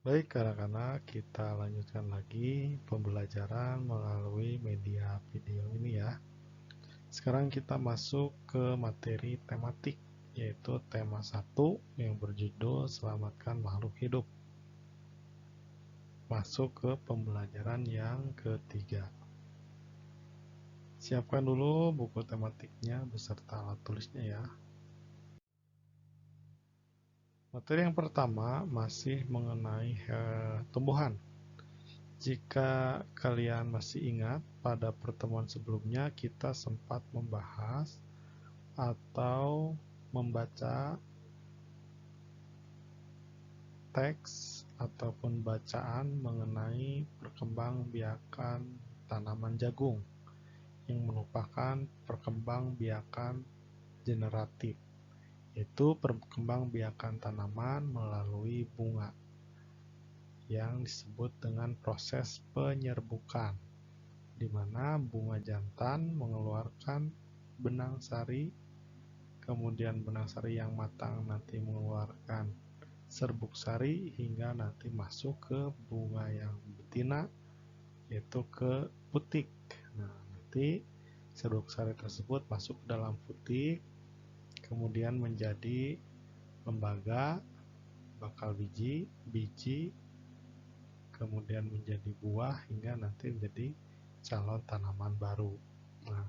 Baik, anak-anak, kita lanjutkan lagi pembelajaran melalui media video ini ya. Sekarang kita masuk ke materi tematik, yaitu tema 1 yang berjudul Selamatkan Makhluk Hidup. Masuk ke pembelajaran yang ketiga. Siapkan dulu buku tematiknya beserta alat tulisnya ya. Materi yang pertama masih mengenai tumbuhan. Jika kalian masih ingat, pada pertemuan sebelumnya kita sempat membahas atau membaca teks ataupun bacaan mengenai perkembangbiakan tanaman jagung yang merupakan perkembangbiakan generatif, yaitu perkembangbiakan tanaman melalui bunga yang disebut dengan proses penyerbukan, di mana bunga jantan mengeluarkan benang sari, kemudian benang sari yang matang nanti mengeluarkan serbuk sari hingga nanti masuk ke bunga yang betina, yaitu ke putik. Nah, nanti serbuk sari tersebut masuk ke dalam putik, kemudian menjadi lembaga, bakal biji, kemudian menjadi buah hingga nanti menjadi calon tanaman baru. Nah,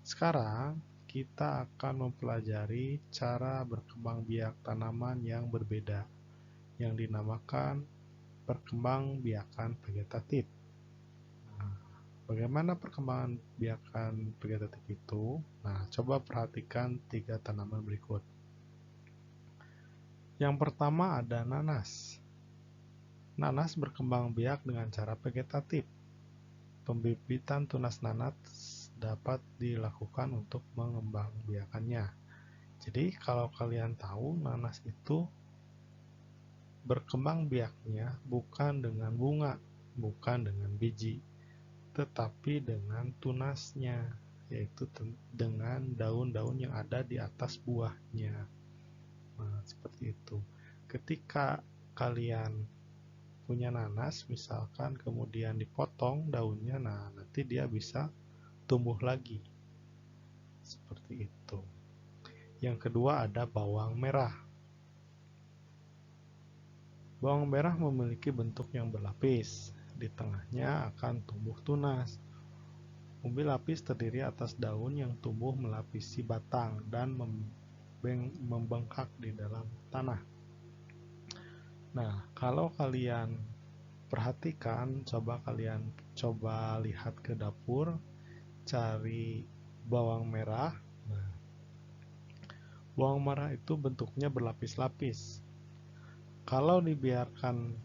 sekarang kita akan mempelajari cara berkembang biak tanaman yang berbeda, yang dinamakan perkembangbiakan vegetatif. Nah, bagaimana perkembangan biakan vegetatif itu? Nah, coba perhatikan 3 tanaman berikut. Yang pertama ada nanas. Nanas berkembang biak dengan cara vegetatif. Pembibitan tunas nanas dapat dilakukan untuk mengembangbiakannya. Jadi kalau kalian tahu, nanas itu berkembang biaknya bukan dengan bunga, bukan dengan biji, tetapi dengan tunasnya, yaitu dengan daun-daun yang ada di atas buahnya. Nah, seperti itu. Ketika kalian punya nanas, misalkan kemudian dipotong daunnya, nah nanti dia bisa tumbuh lagi. Seperti itu. Yang kedua ada bawang merah. Bawang merah memiliki bentuk yang berlapis. Di tengahnya akan tumbuh tunas. Umbi lapis terdiri atas daun yang tumbuh melapisi batang dan membengkak di dalam tanah. Nah, kalau kalian perhatikan, kalian coba lihat ke dapur, cari bawang merah. Nah, bawang merah itu bentuknya berlapis-lapis. Kalau dibiarkan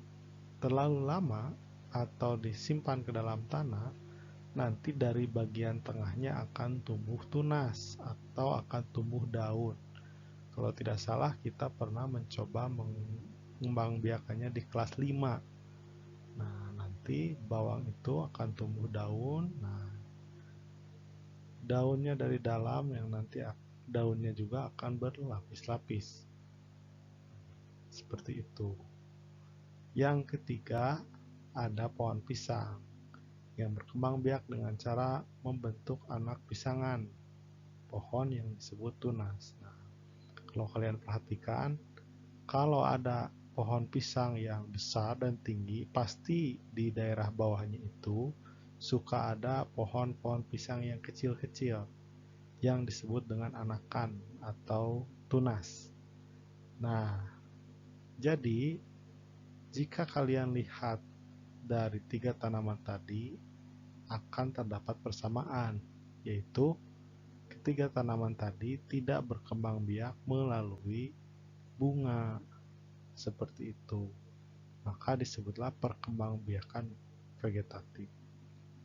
terlalu lama atau disimpan ke dalam tanah, nanti dari bagian tengahnya akan tumbuh tunas atau akan tumbuh daun. Kalau tidak salah, kita pernah mencoba mengembangbiakannya di kelas 5. Nah, nanti bawang itu akan tumbuh daun. Nah, daunnya dari dalam yang nanti daunnya juga akan berlapis-lapis. Seperti itu. Yang ketiga, ada pohon pisang yang berkembang biak dengan cara membentuk anak pisangan, pohon yang disebut tunas. Nah, kalau kalian perhatikan, kalau ada pohon pisang yang besar dan tinggi, pasti di daerah bawahnya itu suka ada pohon-pohon pisang yang kecil-kecil yang disebut dengan anakan atau tunas. Nah, jadi jika kalian lihat dari 3 tanaman tadi, akan terdapat persamaan, yaitu ketiga tanaman tadi tidak berkembang biak melalui bunga, seperti itu. Maka disebutlah perkembangbiakan vegetatif.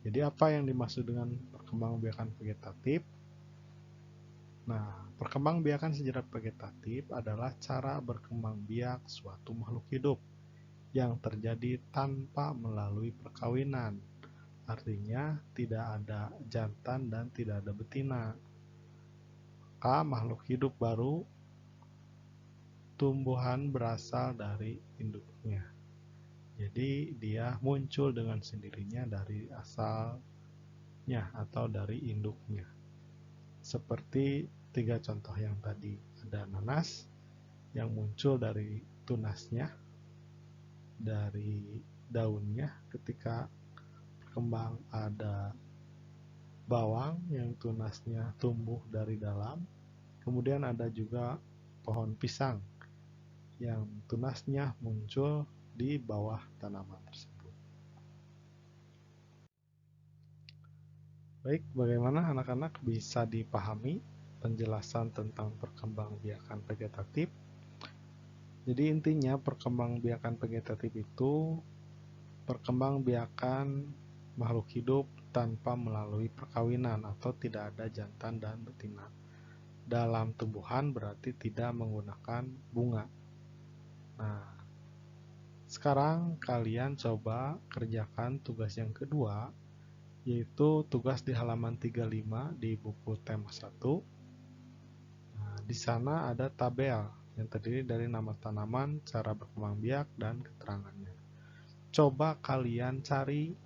Jadi apa yang dimaksud dengan perkembangbiakan vegetatif? Nah, perkembangbiakan sejarah vegetatif adalah cara berkembang biak suatu makhluk hidup yang terjadi tanpa melalui perkawinan. Artinya tidak ada jantan dan tidak ada betina. Maka makhluk hidup baru tumbuhan berasal dari induknya. Jadi dia muncul dengan sendirinya dari asalnya atau dari induknya. Seperti 3 contoh yang tadi, ada nanas yang muncul dari tunasnya, dari daunnya ketika berkembang, ada bawang yang tunasnya tumbuh dari dalam, kemudian ada juga pohon pisang yang tunasnya muncul di bawah tanaman tersebut. Baik, bagaimana anak-anak bisa dipahami penjelasan tentang perkembangbiakan vegetatif? Jadi intinya perkembangbiakan vegetatif itu perkembangbiakan makhluk hidup tanpa melalui perkawinan atau tidak ada jantan dan betina. Dalam tumbuhan berarti tidak menggunakan bunga. Nah, sekarang kalian coba kerjakan tugas yang kedua, yaitu tugas di halaman 35 di buku tema 1. Nah, di sana ada tabel yang terdiri dari nama tanaman, cara berkembang biak, dan keterangannya. Coba kalian cari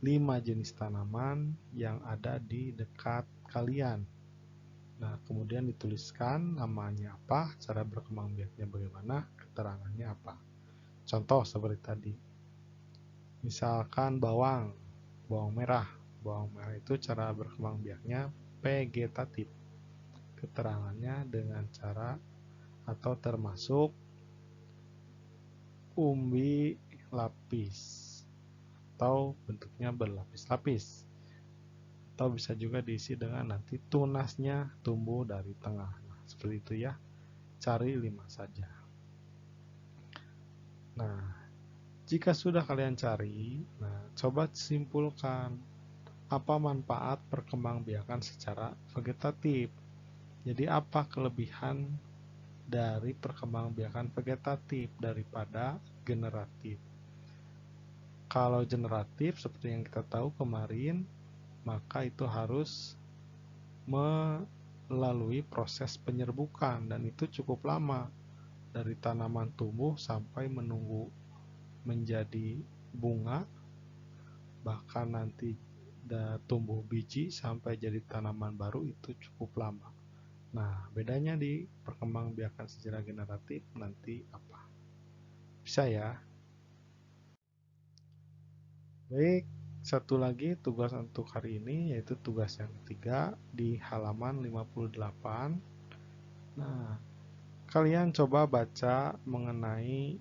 5 jenis tanaman yang ada di dekat kalian. Nah, kemudian dituliskan namanya apa, cara berkembang biaknya bagaimana, keterangannya apa. Contoh seperti tadi. Misalkan bawang merah. Bawang merah itu cara berkembang biaknya vegetatif. Keterangannya dengan cara atau termasuk umbi lapis atau bentuknya berlapis-lapis. Atau bisa juga diisi dengan nanti tunasnya tumbuh dari tengah. Nah, seperti itu ya. Cari 5 saja. Nah, jika sudah kalian cari, nah coba simpulkan apa manfaat perkembangbiakan secara vegetatif. Jadi apa kelebihan dari perkembangbiakan vegetatif daripada generatif? Kalau generatif seperti yang kita tahu kemarin, maka itu harus melalui proses penyerbukan dan itu cukup lama, dari tanaman tumbuh sampai menunggu menjadi bunga, bahkan nanti tumbuh biji sampai jadi tanaman baru itu cukup lama. Nah, bedanya di perkembangbiakan secara generatif nanti apa? Bisa ya? Baik, satu lagi tugas untuk hari ini yaitu tugas yang ketiga di halaman 58. Nah, kalian coba baca mengenai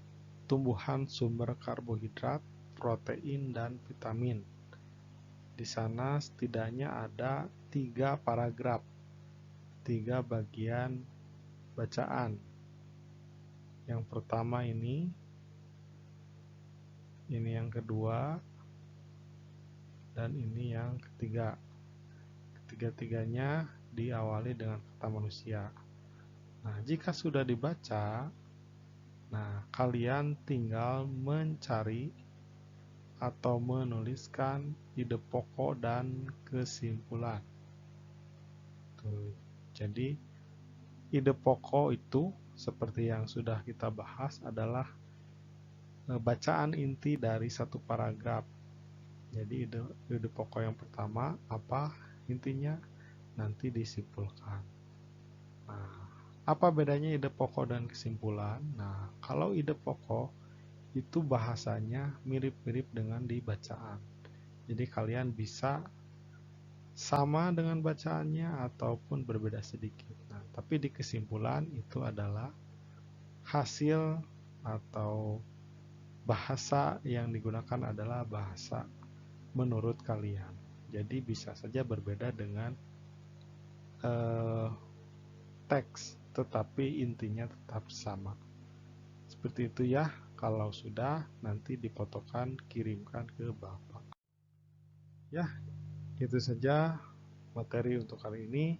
tumbuhan sumber karbohidrat, protein, dan vitamin. Di sana setidaknya ada 3 paragraf, 3 bagian bacaan. Yang pertama ini yang kedua, dan ini yang ketiga. Ketiga-tiganya diawali dengan kata manusia. Nah, jika sudah dibaca, nah kalian tinggal mencari atau menuliskan ide pokok dan kesimpulan. Tuh. Jadi, ide pokok itu seperti yang sudah kita bahas adalah bacaan inti dari satu paragraf. Jadi ide pokok yang pertama apa intinya, nanti disimpulkan. Nah, apa bedanya ide pokok dan kesimpulan? Nah, kalau ide pokok itu bahasanya mirip-mirip dengan di bacaan. Jadi kalian bisa sama dengan bacaannya ataupun berbeda sedikit. Nah, tapi di kesimpulan itu adalah hasil atau bahasa yang digunakan adalah bahasa menurut kalian. Jadi bisa saja berbeda dengan teks, tetapi intinya tetap sama. Seperti itu ya. Kalau sudah, nanti difotokan, kirimkan ke Bapak. Ya, itu saja materi untuk kali ini.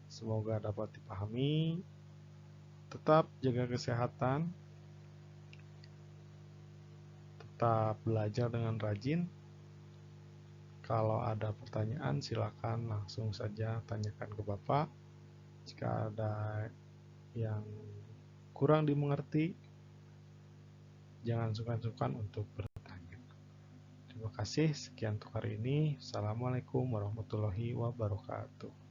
Semoga dapat dipahami. Tetap jaga kesehatan. Tetap belajar dengan rajin. Kalau ada pertanyaan, silakan langsung saja tanyakan ke Bapak. Jika ada yang kurang dimengerti, Jangan sungkan-sungkan untuk bertanya. Terima kasih, sekian untuk hari ini. Assalamualaikum warahmatullahi wabarakatuh.